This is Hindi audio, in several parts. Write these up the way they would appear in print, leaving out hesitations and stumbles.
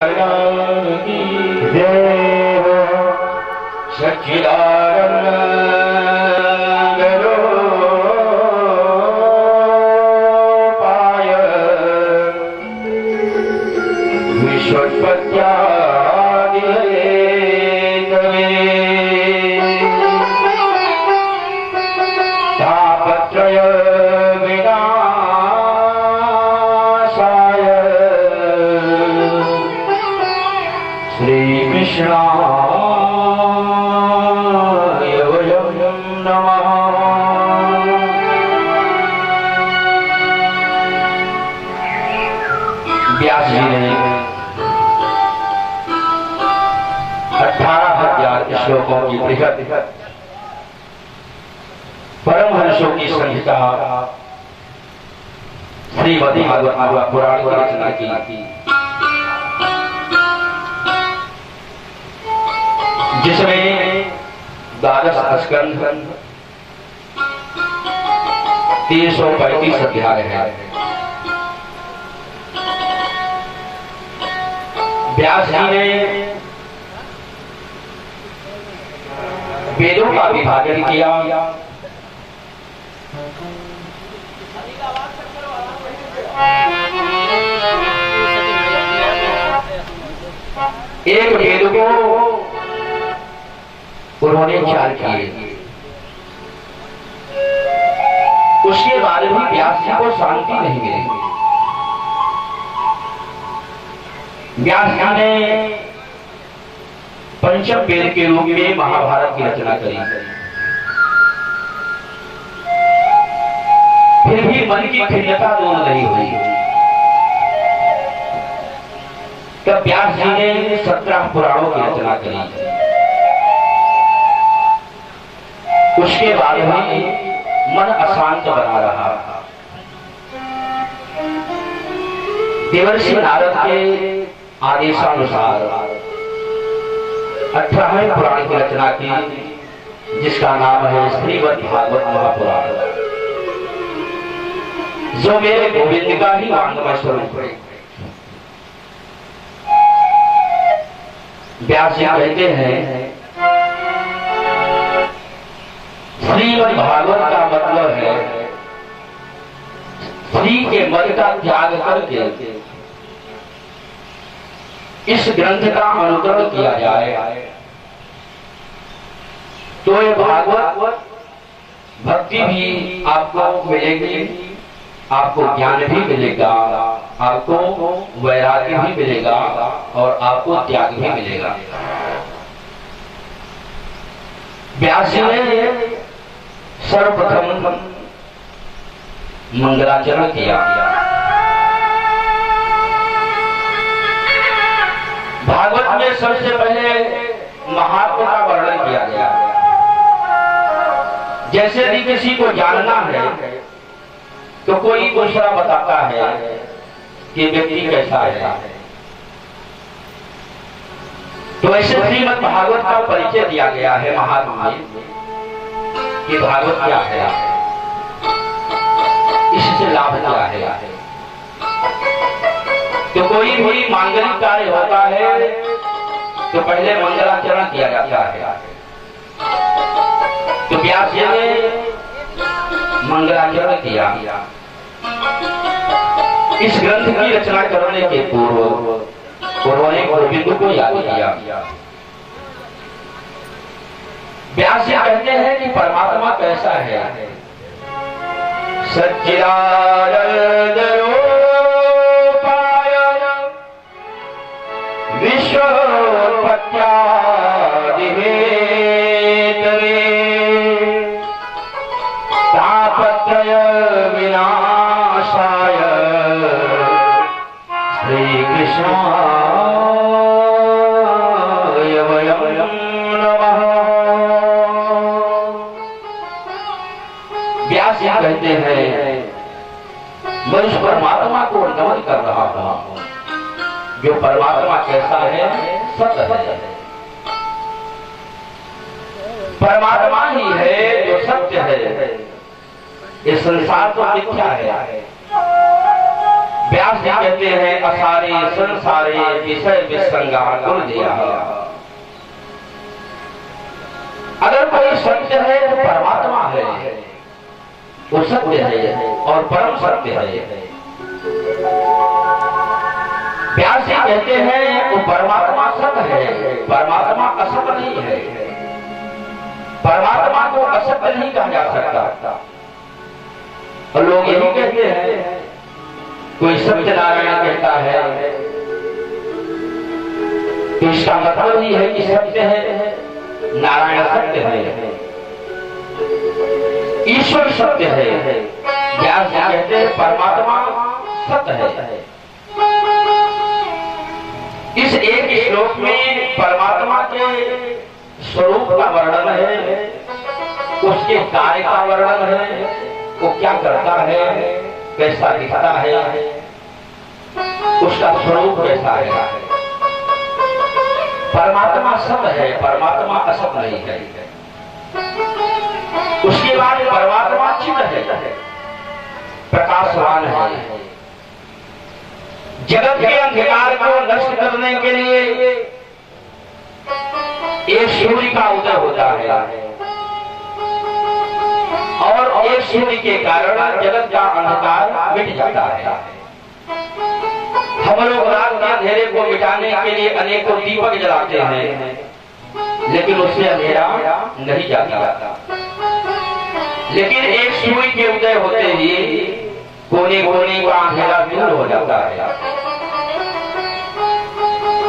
देव सच्चिदानंदरूपाय विश्वोत्पत्त्यादिहेतवे तापत्रय कृष्णाय वयं नमः। व्यास जी ने 18,000 श्लोकों की बृहद परमहंसों की संहिता श्रीमद् भागवत पुराण की रचना की। जिसमें 12 स्कंध 335 अध्याय है। व्यास जी ने वेदों का विभाजन किया। एक वेद को उन्होंने 4 किए। उसके बाद भी व्यास जी को शांति नहीं मिली। व्यास जी ने पंचम वेद के रूप में महाभारत की रचना करी। फिर भी मन की खिन्नता दूर नहीं हुई। तब व्यास जी ने 17 पुराणों की रचना करी। उसके बाद भी मन अशांत बना रहा। देवर्षि नारद के आदेशानुसार 18वें पुराण की रचना की, जिसका नाम है श्रीमद् भागवत महापुराण, जो मेरे गोविंद का ही वांगमय स्वरूप है। व्यास जी कहते हैं श्रीमद् भागवत का मतलब है श्री के मद का त्याग करके इस ग्रंथ का अनुकरण किया जाए तो ये भागवत भक्ति भी आपको मिलेगी, आपको ज्ञान भी मिलेगा, आपको वैराग्य भी मिलेगा और आपको त्याग भी मिलेगा। व्यास जी ने सर्वप्रथम मंगलाचरण किया। भागवत में सबसे पहले महात्मा का वर्णन किया गया। जैसे यदि किसी को जानना है तो कोई दूसरा बताता है कि व्यक्ति कैसा है, तो ऐसे श्रीमद् भागवत का परिचय दिया गया है महात्मा में कि भागवत क्या है, इससे लाभ क्या है। तो कोई भी मांगलिक कार्य होता है तो पहले मंगलाचरण किया जाता है। तो व्यास जी ने मंगलाचरण किया। इस ग्रंथ की रचना करने के पूर्व उन्होंने गोविंद को याद किया। व्यास जी कहते हैं कि परमात्मा कैसा है। सच्चिदानंदरूपाय विश्वोत्पत्त्यादिहेतवे तापत्रय विनाशाय श्रीकृष्णाय वयं नमः। व्यास जी कहते हैं मैं उस परमात्मा को नमन कर रहा हूं जो परमात्मा कैसा है, सत्य है। परमात्मा ही है जो सत्य है। ये संसार तो मिथ्या है। व्यास जी कहते हैं असारे संसारे विषय विसंगा गुण दिया। अगर कोई सत्य है तो परमात्मा है, वो सत्य है और परम सत्य है। व्यास जी कहते हैं वो परमात्मा सत्य है, परमात्मा असत्य नहीं है। परमात्मा को असत्य नहीं कहा जा सकता। और लोग यही कहते हैं, कोई सत्यनारायण कहता है तो इसका मतलब ही है कि सत्य है, नारायण सत्य है, ईश्वर सत्य है। व्यास जी कहते हैं परमात्मा सत्य है। इस एक श्लोक में परमात्मा के स्वरूप का वर्णन है, उसके कार्य का वर्णन है, वो क्या करता है, कैसा दिखता है, उसका स्वरूप कैसा है। परमात्मा सत्य है, परमात्मा असत नहीं है। उसके बाद परमात्मा चित्त है, प्रकाशवान है। जगत के अंधकार को नष्ट करने के लिए एक सूर्य का उदय होता है और एक सूर्य के कारण जगत का अंधकार मिट जाता है। हम लोग रात के अंधेरे को मिटाने के लिए अनेकों दीपक जलाते हैं, लेकिन उससे अंधेरा नहीं जाता। लेकिन एक सूर्य के उदय होते ही कोने कोने का अंधेरा दूर हो जाता है।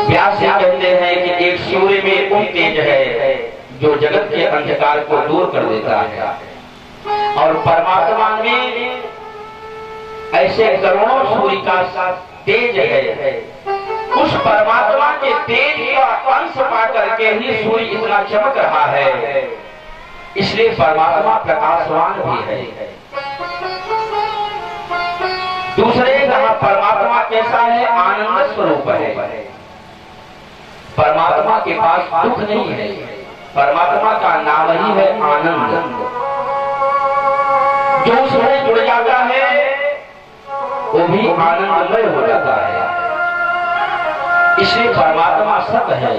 व्यास जी कहते हैं कि एक सूर्य में वो तेज है जो जगत के अंधकार को दूर कर देता है, और परमात्मा में ऐसे करोड़ों सूर्य का तेज है। उस परमात्मा के तेज का अंश पा करके ही सूर्य इतना चमक रहा है, इसलिए परमात्मा प्रकाशवान भी है। दूसरे जहां परमात्मा कैसा है, आनंद स्वरूप है। परमात्मा के पास दुख नहीं है, परमात्मा का नाम ही है आनंद। जो उसमें जुड़ जाता है वो भी आनंदमय हो जाता है। इसलिए परमात्मा सत्य है,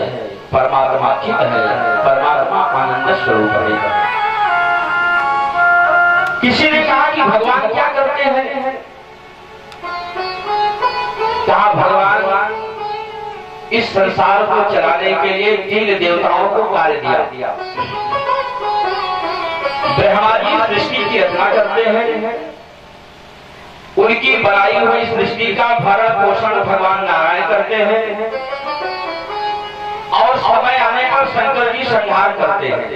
परमात्मा चित है, परमात्मा आनंद स्वरूप है। किसी ने कहा कि भगवान क्या करते हैं, कहा भगवान इस संसार को चलाने के लिए 3 देवताओं को कार्य दिया। ब्रह्मा जी सृष्टि की रचना करते हैं, उनकी बनाई हुई सृष्टि का भरण पोषण भगवान नारायण करते हैं, और समय आने पर शंकर जी संहार करते हैं।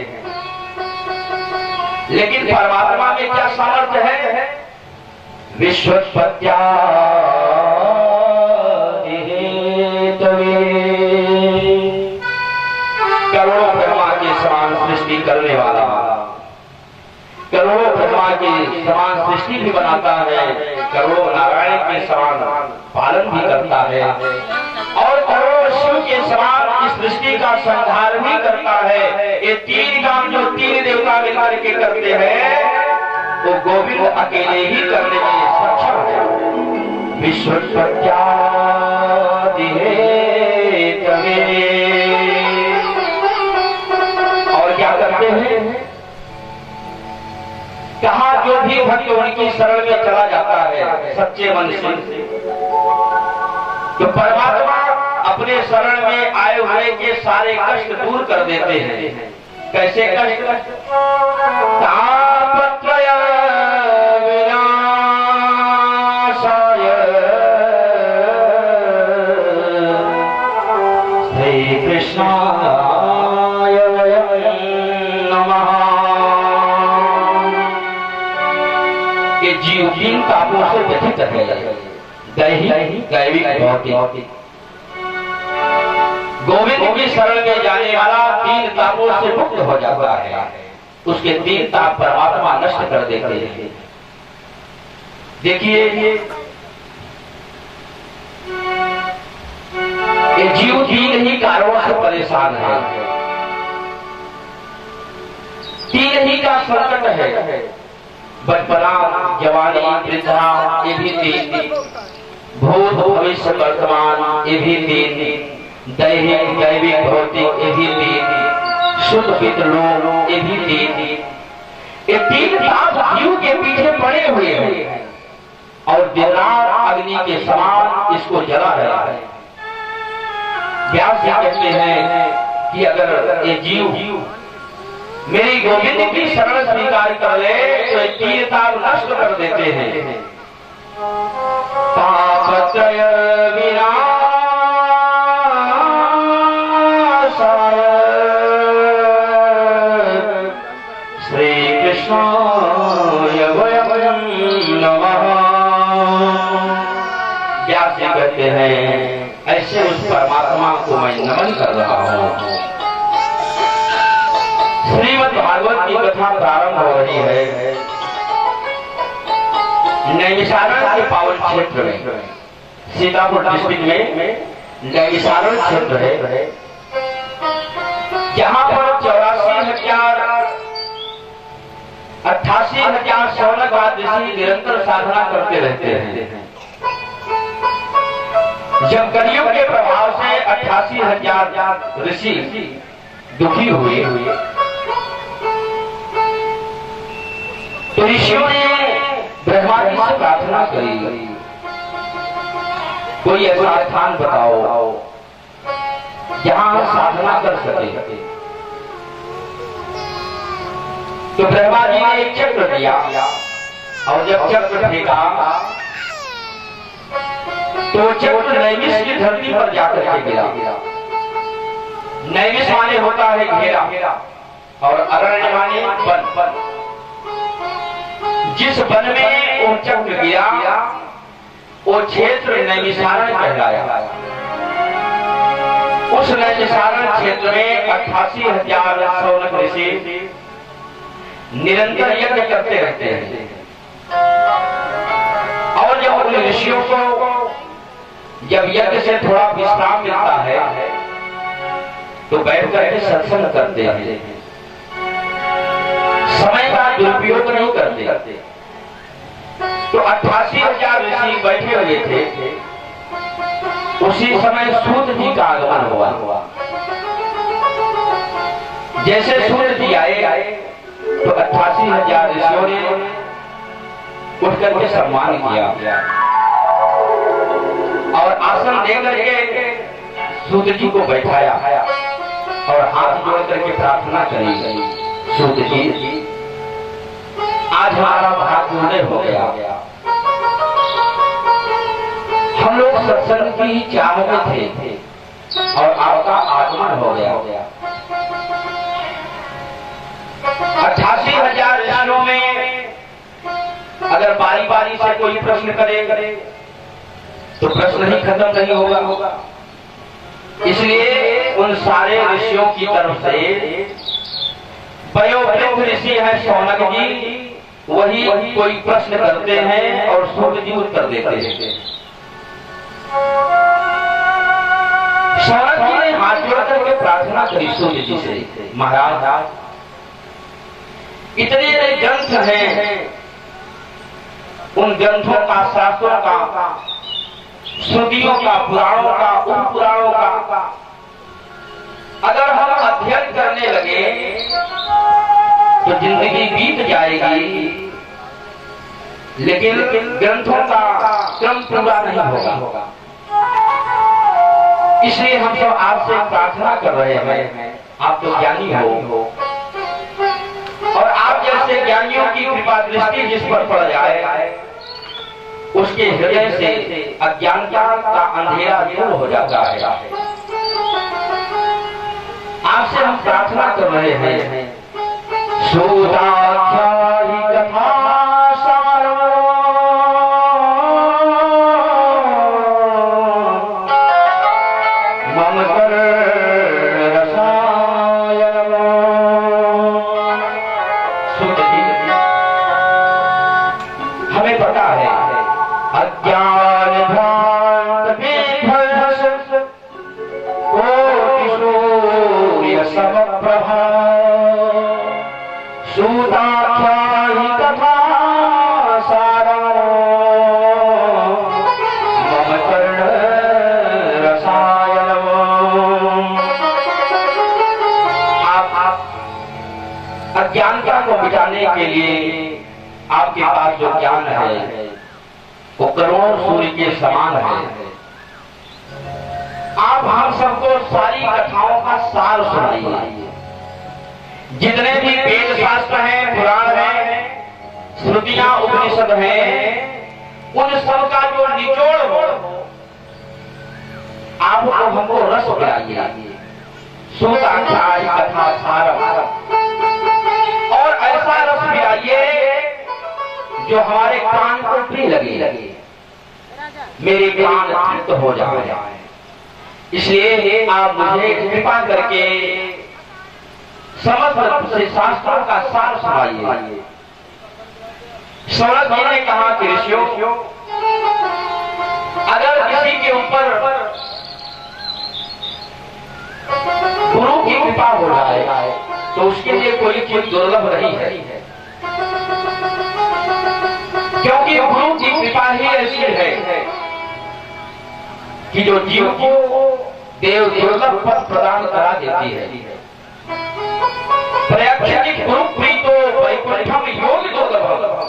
लेकिन परमात्मा में क्या सामर्थ्य है, विश्वोत्पत्त्या करोड़ों ब्रह्मा के समान सृष्टि करने वाला, करोड़ों ब्रह्मा के समान सृष्टि भी बनाता है, करोड़ों नारायण के समान पालन भी करता है, और करोड़ों शिव के समान इस सृष्टि का संहार भी करता है। ये 3 काम जो 3 देवता मिलकर के करते हैं, वो गोविंद अकेले ही करने में सक्षम है। विश्वोत्पत्त्या करते हैं, कहा जो भी भक्त उनकी शरण में चला जाता है सच्चे मन से, तो परमात्मा अपने शरण में आए हुए के सारे कष्ट दूर कर देते हैं। कैसे कष्ट, तापत्रय विनाशाय श्री कृष्णाय जीव 3 तापों से व्यथित है, दैहिक, दैविक, भौतिक। गोविंद की शरण में जाने वाला 3 तापों से मुक्त हो जाता है, उसके 3 ताप परमात्मा नष्ट कर देते हैं। देखिए ये जीव 3 ही कारणों से परेशान है, 3 ही का संकट है, बचपना, जवानी, वृद्धा, ये भी 3। भूत भविष्य वर्तमान ये भी तीन, दैहिक दैविक भौतिक ये भी तीन, शुद्ध पितृलोक ये भी तीन। ये तीन ताप जीव के पीछे पड़े हुए हैं और दिन रात अग्नि के समान इसको जला रहा है। व्यास जी कहते हैं कि अगर ये जीव मेरी गोविंद की शरण स्वीकार कर ले तो ये तीन ताप नष्ट कर देते हैं। पापत्रय विनाशाय श्री कृष्णाय वयं नमः। व्यास जी कहते हैं ऐसे उस परमात्मा को मैं नमन कर रहा हूँ। श्रीमद् भागवत की कथा प्रारंभ हो रही है नैमिषारण्य के पावन क्षेत्र में, सीतापुर डिस्ट्रिक्ट में नैमिषारण्य क्षेत्र है, जहाँ पर 88,000 शौनक ऋषि निरंतर साधना करते रहते हैं। जब कलियुग के प्रभाव से 88,000 ऋषि दुखी हुए तो ऋषियों ने ब्रह्मा जी से प्रार्थना करी, कोई ऐसा स्थान बताओ जहां हम साधना कर सके। तो ब्रह्मा जी ने एक चक्र दिया और जब चक्र फेंका तो चक्र नैमिष की धरती पर जाकर के गिरा। नैमिष माने होता है घेरा और अरण्य माने वन। जिस वन में वो चक्र गिरा वो क्षेत्र नैमिषारण्य कहलाया। उस नैमिषारण्य क्षेत्र में 88,000 शौनक ऋषि निरंतर यज्ञ करते रहते हैं। और जब उन ऋषियों को जब यज्ञ से थोड़ा विश्राम मिलता है तो बैठ करके सत्संग करते हैं, समय का दुरुपयोग नहीं करते। तो 88,000 ऋषि बैठे हुए थे। उसी समय सूत जी का आगमन हुआ। जैसे सूत जी आए तो 88,000 ऋषियों ने उठ करके सम्मान किया और आसन दे करके सूत जी को बैठाया और हाथ जोड़ करके प्रार्थना करी, सूत जी आज हमारा भाग्योदय हो गया। हम लोग सत्संग की चाह में थे और आपका आगमन हो गया। 88,000 ऋषियों में अगर बारी बारी से कोई प्रश्न करे तो प्रश्न ही खत्म नहीं होगा। इसलिए उन सारे ऋषियों की तरफ से वयोवृद्ध ऋषि है शौनक जी, वही कोई प्रश्न करते हैं और सूत जी उत्तर देते हैं। शौनक जी ने हाथ जोड़ करके प्रार्थना करी सूत जी से, महाराज इतने ग्रंथ हैं, उन ग्रंथों का, शास्त्रों का, श्रुतियों का, पुराणों का, उप पुराणों का अगर हम अध्ययन करने लगे तो जिंदगी बीत जाएगी, लेकिन ग्रंथों का क्रम पूरा नहीं होगा। इसलिए हम सब आपसे प्रार्थना कर रहे हैं, आप तो ज्ञानी हो और आप जैसे ज्ञानियों की कृपा दृष्टि जिस पर पड़ जाए उसके हृदय से अज्ञानता का अंधेरा दूर हो जाता है। आपसे हम प्रार्थना कर रहे हैं, सूताख्यायी कथा सारम मम कर रसायन। सुत जी, हमें पता है अज्ञान भ्रांत विध्वंस कोटि सूर्य समप्रभा सूताख्यायी कथा सारम मम अज्ञानता को मिटाने के लिए आपके पास जो ज्ञान है वो करोड़ों सूर्य के समान है। आप हम सबको सारी कथाओं का सार सुनाइए। जितने भी वेद शास्त्र हैं, पुराण हैं, श्रुतियां, उपनिषद हैं, उन सब का जो निचोड़ हो आप हमको रस पिलाइए। सूताक्षाई कथा सारम, और ऐसा रस पिलाइए जो हमारे कान को प्रिय लगे, मेरे कान तृप्त हो जाए। इसलिए आप मुझे कृपा करके समस्त शास्त्रों का सार सुनाइए। सौरभ जी ने कहा कि ऋषियों, अगर किसी के ऊपर गुरु की कृपा हो जाए तो उसके लिए कोई चीज दुर्लभ नहीं है, क्योंकि गुरु की कृपा ही ऐसी है कि जो जीव को देव दुर्लभ पद प्रदान करा देती है। प्रयाक्षिक गुरु प्रीतो वैकुंठम योग दुर्लभम,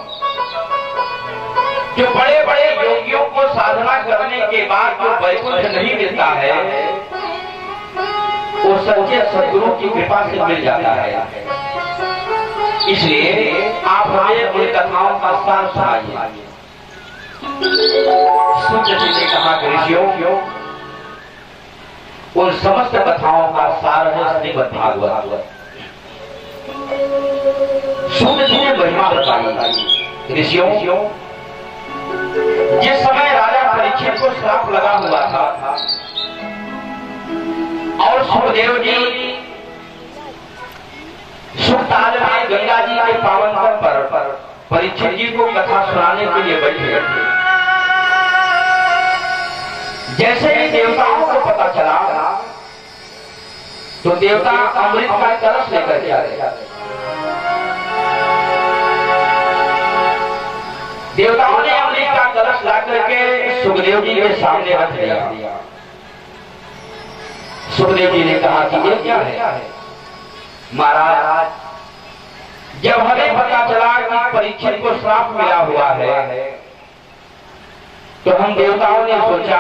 जो बड़े बड़े योगियों को साधना करने के बाद जो वैकुंठ नहीं मिलता है वो सच्चे सदगुरु की कृपा से मिल जाता है। इसलिए आप हमें उन कथाओं का सार सुनाइए। सूर्य जी ने कहा कि ऋषियों, उन समस्त कथाओं का सार है श्रीमद् भागवत। सूर्य जी ने महिमा बताई। ऋषियों, जिस समय राजा परीक्षित को श्राप लगा हुआ था और सुखदेव जी सुखताल में गंगा जी के पावन तट पर परीक्षित जी को कथा सुनाने के लिए बैठे। जैसे ही देवताओं को पता चला तो देवता अमृत का कलश लेकर के आए। देवताओं ने अमृत का कलश ला करके सुखदेव जी के सामने रख दिया। सुखदेव जी ने कहा कि ये क्या है? महाराज, जब हमें पता चला कि परीक्षित को श्राप मिला हुआ है तो हम देवताओं ने सोचा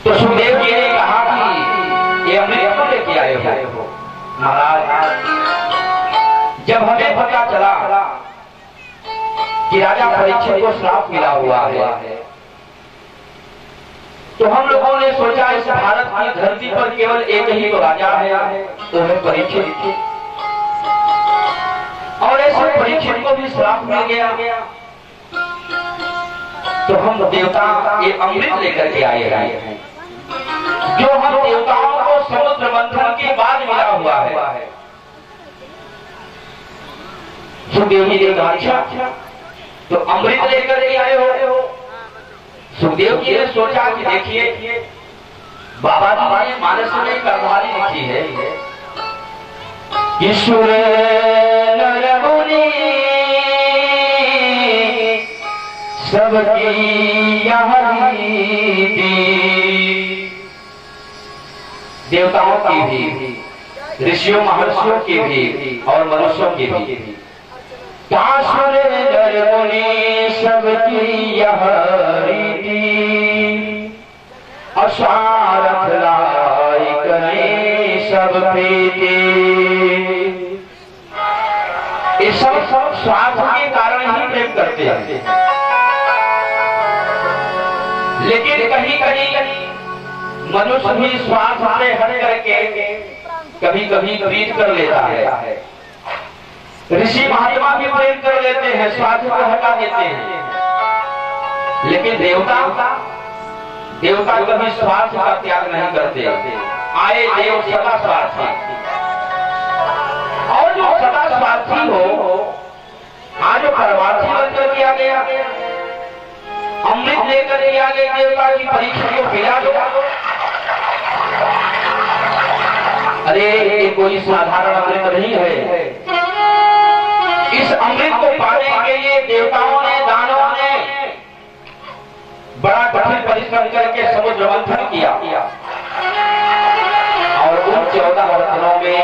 तो सुखदेव जी ने कहा कि ये अमृत को लेके आए हो। महाराज, जब हमें पता चला कि राजा परीक्षित को श्राप मिला हुआ है तो हम लोगों ने सोचा इस भारत की धरती पर केवल एक ही तो राजा है, वो है परीक्षित। और ऐसे परीक्षित को भी श्राप मिल गया तो हम देवता ये अमृत लेकर के आए हैं जो हम देवताओं को समुद्र मंथन के बाद मिला हुआ है। सुखदेव जी ने कहा, अच्छा तो अमृत लेकर के आए हो। सुखदेव जी ने सोचा कि देखिए बाबा जी ने मानस में कर्मवाली लिखी है, ईश्वर नर मुनि सबकी यहाँ देवताओं की भी, ऋषियों महर्षियों की भी और मनुष्यों की भी। ईश्वर नर मुनि सबकी यह रीति, असारथ लाई करे सब प्रीति। ये सब स्वार्थ के कारण ही प्रेम करते हैं, लेकिन कहीं कहीं मनुष्य भी स्वार्थ से हट करके कभी कभी प्रीत कर लेता है। ऋषि महात्मा भी प्रेम कर लेते हैं, स्वार्थ को हटा देते हैं, लेकिन देवता कभी स्वार्थ का त्याग नहीं करते। आए देव सदा स्वार्थी, और जो सदा स्वार्थी हो आज जो परमार्थी बनकर के आ गया, अमृत लेकर के आ गए देवता की परीक्षा को पिला दो। अरे ये कोई साधारण अमृत नहीं है, इस अमृत को पाने के लिए देवताओं ने, दानवों ने बड़ा कठिन परिश्रम करके समुद्र मंथन किया और उन 14 रत्नों में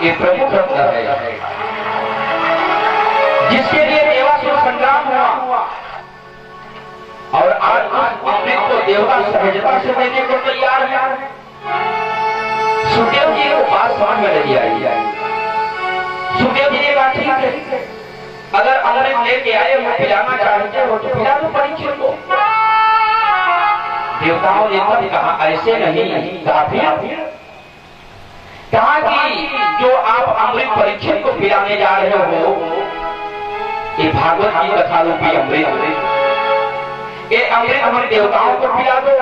ये प्रमुख रत्न है जिसके लिए देवासुर संग्राम हुआ और आज उस अमृत को देवता सहजता से देने को तैयार है। सुखदेव जी को बात समझ में नहीं आई। सुखदेव जी ने कहा ठीक है, अगर अमृत लेके आए हो, पिलाना चाहते हो तो पिला दो परीक्षित को। देवताओं ने तब कहा ऐसे नहीं, कहा फिर कहा कि जो आप अमृत परीक्षित को पिलाने जा रहे हो ये भागवत की कथा रूपी अमृत, ये अमृत हम देवताओं को पिला दो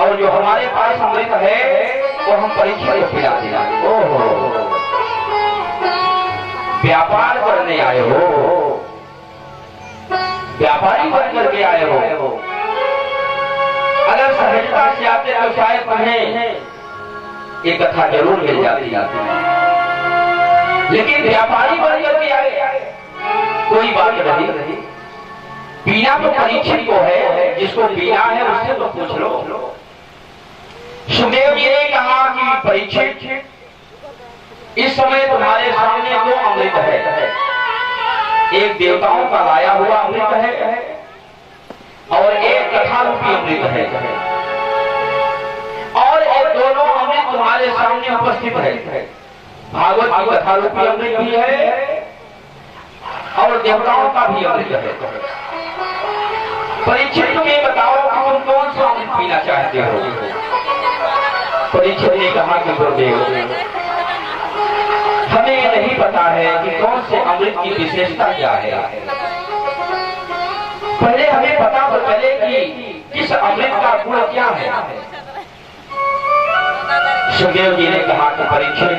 और जो हमारे पास अमृत है वो हम परीक्षित को पिला देना। ओहो, व्यापार करने आए हो, व्यापारी बन करके आए हो। अगर सहजता से आते तो शायद तुम्हें ये कथा जरूर मिल जाती, लेकिन व्यापारी बन करके आए, कोई बात नहीं। पीना तो परीक्षित को है, जिसको पीना है उससे तो पूछ लो। सुखदेव जी ने कहा कि परीक्षित, इस समय तुम्हारे सामने 2 अमृत है, एक देवताओं का लाया हुआ अमृत है और एक कथा रूपी अमृत है, और ये दोनों अमृत तुम्हारे सामने उपस्थित है। भागवत की कथा रूपी अमृत भी है और देवताओं का भी अमृत है। परीक्षित तुम्हें बताओ कि तुम कौन सा अमृत पीना चाहते हो। परीक्षित ने कहा कि गुरुदेव, हमें ये नहीं पता है कि कौन से अमृत की विशेषता क्या है। पहले हमें पता तो चले कि किस अमृत का गुण क्या है। सुखदेव जी ने कहा कि परीक्षित,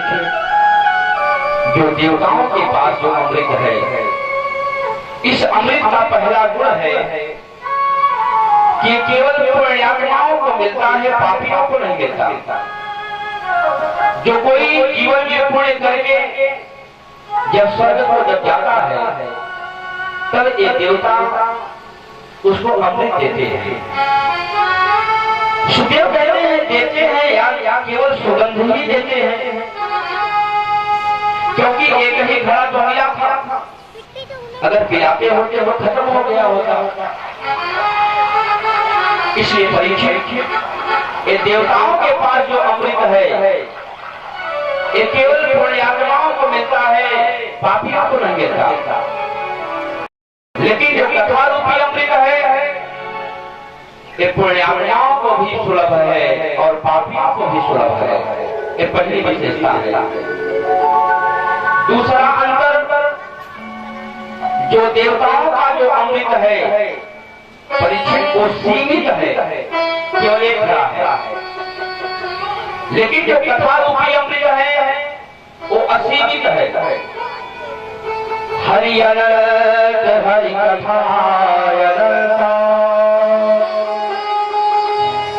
जो देवताओं के पास जो अमृत है, इस अमृत का पहला गुण है कि केवल पुण्यात्माओं को मिलता है, पापियों को नहीं मिलता। जो कोई जीवन में पुण्य करके जब स्वर्ग को जब जाता है तब ये देवता उसको अमृत देते हैं। सुखदेव कहते हैं देते हैं या केवल सुगंध ही देते हैं, क्योंकि एक ही घड़ा तो मिला था, अगर पिलाते होते वो खत्म हो गया होता। इसलिए परीक्षित, ये देवताओं के पास जो अमृत है ये केवल पुण्यात्माओं को मिलता है, पापियों को नहीं मिलता। लेकिन जो कथा रूपी अमृत है ये पुण्यात्माओं को भी सुलभ है और पापियों को भी सुलभ है। ये पहली विशेषता है। दूसरा अंतर, जो देवताओं का जो अमृत है परीक्षित को सीमित है, केवल एक घड़ा है। लेकिन जो कथा रूपी अमृत है वो असीमित है। हरि अनंत हरि कथा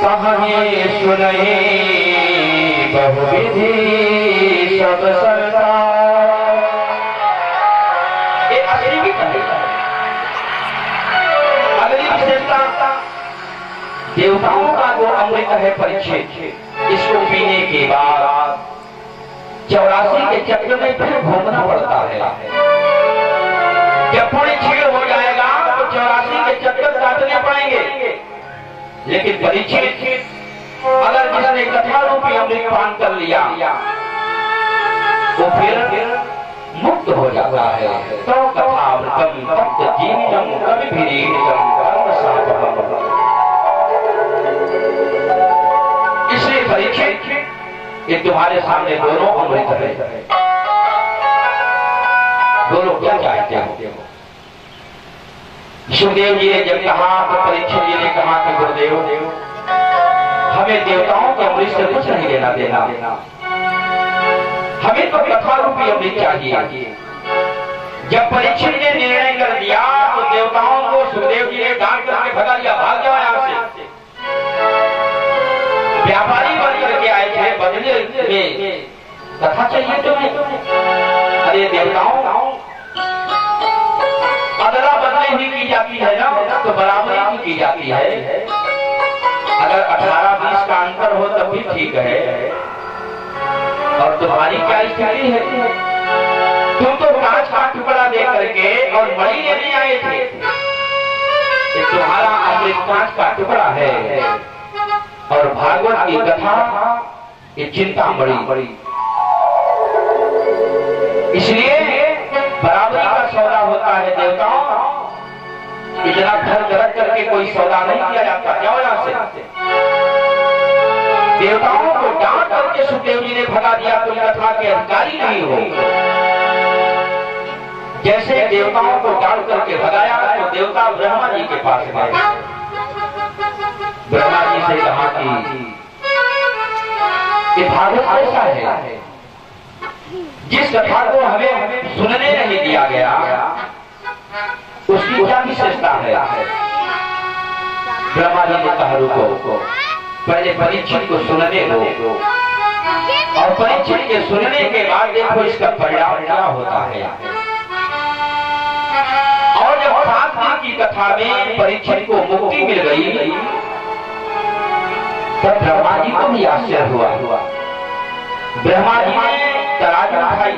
कहानी सुनहि बहुविधि सब सरता। ये असीमित है। अगली विशेषता, देवताओं का जो अमृत है परीक्षित, इसको पीने के बाद 84 के चक्र में फिर घूमना पड़ता है। जब पुण्य क्षीण हो जाएगा तो 84 के चक्कर काटने पड़ेंगे। लेकिन परीक्षित, अगर जिसने कथा रूपी अमृत पान कर लिया वो फिर मुक्त हो जाता है। तो कथामृतम तप्त जीवितम कविभिरीडितम कर्मसापहम्। इसलिए परीक्षित, ये तुम्हारे सामने दोनों अमृत है। दोनों क्या चाहते हो? सुखदेव जी ने जब कहा तो परीक्षित जी ने कहा कि गुरुदेव, हमें देवताओं के अमृत से कुछ नहीं लेना देना, हमें तो कथा रूपी अमृत चाहिए। जब परीक्षित ने निर्णय कर दिया तो देवताओं को सुखदेव जी ने डांट करके भगा दिया, भाग जाओ यहां से। व्यापारी बन करके आए थे, बदले में कथा चाहिए तुम्हें? अरे देवताओं, अदला बदली ही की जाती है ना, तो बराबरी की जाती है। अगर 18-20 का अंतर हो तब भी ठीक है। और तुम्हारी क्या स्थिति है? तुम तो कांच का टुकड़ा दे करके और मणि लेने आए थे। ये तुम्हारा अमृत कांच का टुकड़ा है और भागवत की कथा ये चिंता बड़ी। इसलिए बराबरी का सौदा होता है देवताओं। इतना घर गरज करके कोई सौदा नहीं किया जाता। क्या वजह से? देवताओं को डांट करके सुखदेव जी ने भगा दिया, तुम कथा के अधिकारी नहीं हो। जैसे देवताओं को डांट करके भगाया तो देवता ब्रह्मा जी के पास गए। ब्रह्मा जी से कहा कि ये भागवत कैसा है? जिस कथा को हमें सुनने नहीं दिया गया उसकी क्या विशेषता है? ब्रह्मा जी ने कहा रुको, पहले परीक्षित को सुनने दो और परीक्षित के सुनने के बाद देखो इसका परिणाम क्या होता है। और जब 7 दिन की कथा में परीक्षित को मुक्ति मिल गई तब ब्रह्मा जी को भी आश्चर्य हुआ। ब्रह्मा जी ने तराजू उठाई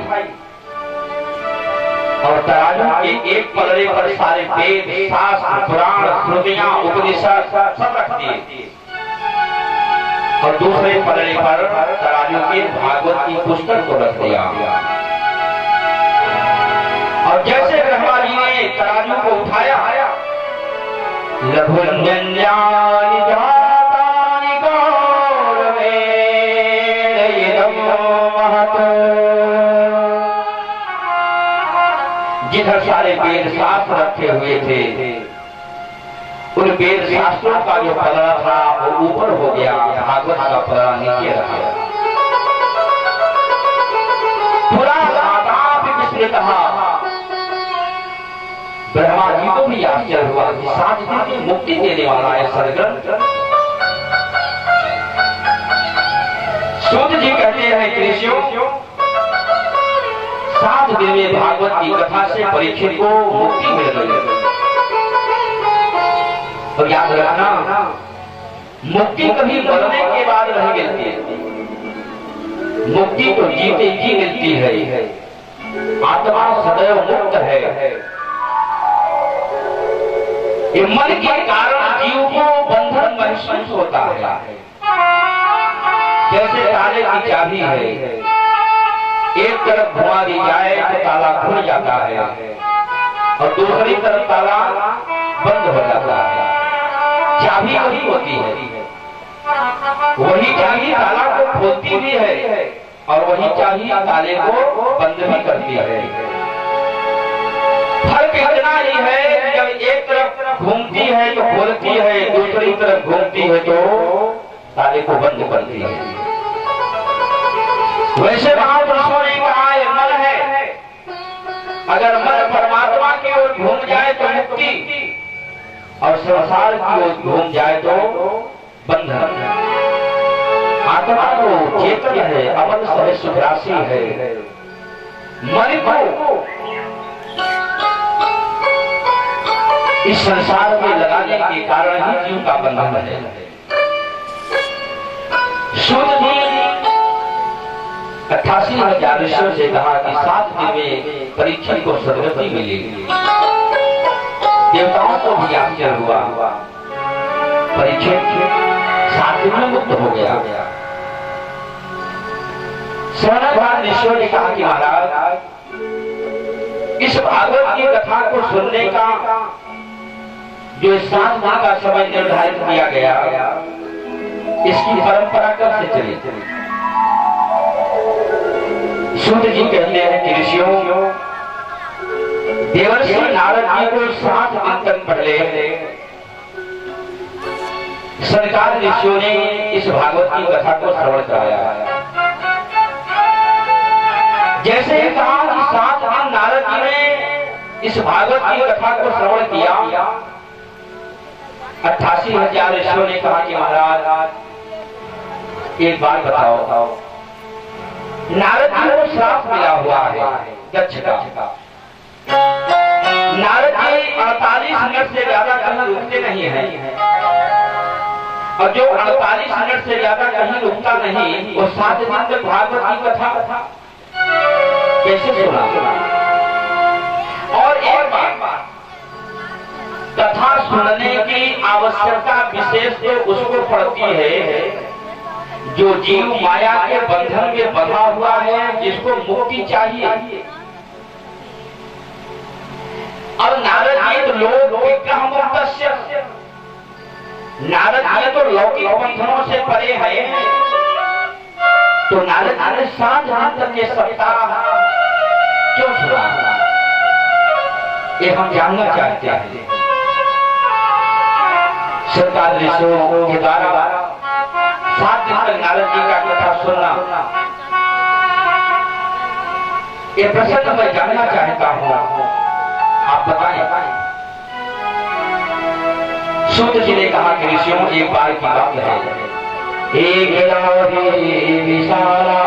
और तराजू के एक पलड़े पर सारे वेद, शास्त्र, पुराण, श्रुतियां, उपनिषद सब रख दिए और दूसरे पलड़े पर तराजू के भागवत की पुस्तक को रख दिया। और जैसे ब्रह्मा जी ने तराजू को उठाया, लघुन्यन्यानि जातानि गौरवेदं महत्। जिधर सारे वेद शास्त्र रखे हुए थे उन वेद शास्त्रों का जो पलड़ा था वो ऊपर हो गया, भागवत का पलड़ा नीचे रहा। पूरा आदाब विस्तृत था। ब्रह्मा जी को भी आश्चर्य हुआ कि 7 दिन की मुक्ति देने वाला है सरग्रंथ। सूत जी कहते हैं ऋषियों 7 दिन में भागवत की कथा से परीक्षित को मुक्ति मिल गई। और याद रखना, मुक्ति कभी मरने के बाद नहीं मिलती है, मुक्ति तो जीते जी मिलती है। आत्मा सदैव मुक्त है। मन के कारण जीव को बंधन महसूस होता है। जैसे ताले की चाबी है, एक तरफ घुमा दी जाए तो ताला खुल जाता है और दूसरी तरफ ताला बंद हो जाता है। चाबी वही होती है, वही चाबी ताला को खोलती भी है और वही चाबी ताले को बंद भी करती है। फर्क इतना ही है कि जब एक तरफ घूमती है तो खोलती है, दूसरी तरफ घूमती है तो ताले को बंद करती है। वैसे महापुरुषों ने कहा यह मन है, अगर मन परमात्मा की ओर घूम जाए तो मुक्ति और संसार की ओर घूम जाए तो बंधन। आत्मा तो चेतन है, अमल सहे सुखराशि है। मन को इस संसार में लगाने के कारण ही जीव का बंधन है। सूत जी 88,000 ऋषियों से कहा कि 7 दिन में परीक्षित को सदगति मिलेगी। देवताओं को भी आश्चर्य हुआ। परीक्षित 7 दिन में मुक्त हो गया। सौनकभाग ऋषियों ने कहा कि महाराज, इस भागवत की कथा को सुनने का जो 7 दिन का समय निर्धारित किया गया, इसकी परंपरा कब से चली? सूत जी कहते हैं कि ऋषियों, देवर्षि नारद जी को 7 दिन तक पहले सरकार ऋषियों ने इस भागवत की कथा को श्रवण कराया। जैसे ही कहा कि 7 दिन नारद जी ने इस भागवत की कथा को श्रवण किया, 88,000 ऋषियों ने कहा कि महाराज एक बात बताओ, नारद जी को श्राप मिला हुआ है दक्ष का। नारद जी 48 मिनट से ज्यादा कहीं रुकते नहीं है, और जो 48 मिनट से ज्यादा कहीं रुकता नहीं वो 7 दिन तक भागवत की कथा कैसे सुना। और एक बात, कथा सुनने की आवश्यकता विशेष तो उसको पड़ती है जो जीव माया के बंधन में बंधा हुआ है, जिसको मुक्ति चाहिए। और नारद जी तो लोग विग्रह मुक्तस्य, नारद जी तो लौकिक बंधनों से परे है, तो नारद जी ने 7 दिन तक ये सप्ताह क्यों सुना, ये हम जानना चाहते हैं। सरकार ऋषियों के द्वारा 7 दिन तक नारद जी का कथा सुनना, ये प्रसंग मैं जानना चाहता हूँ, आप बताएं। सूत जी ने कहा कि ऋषियों एक बार की बात है, एक विशाला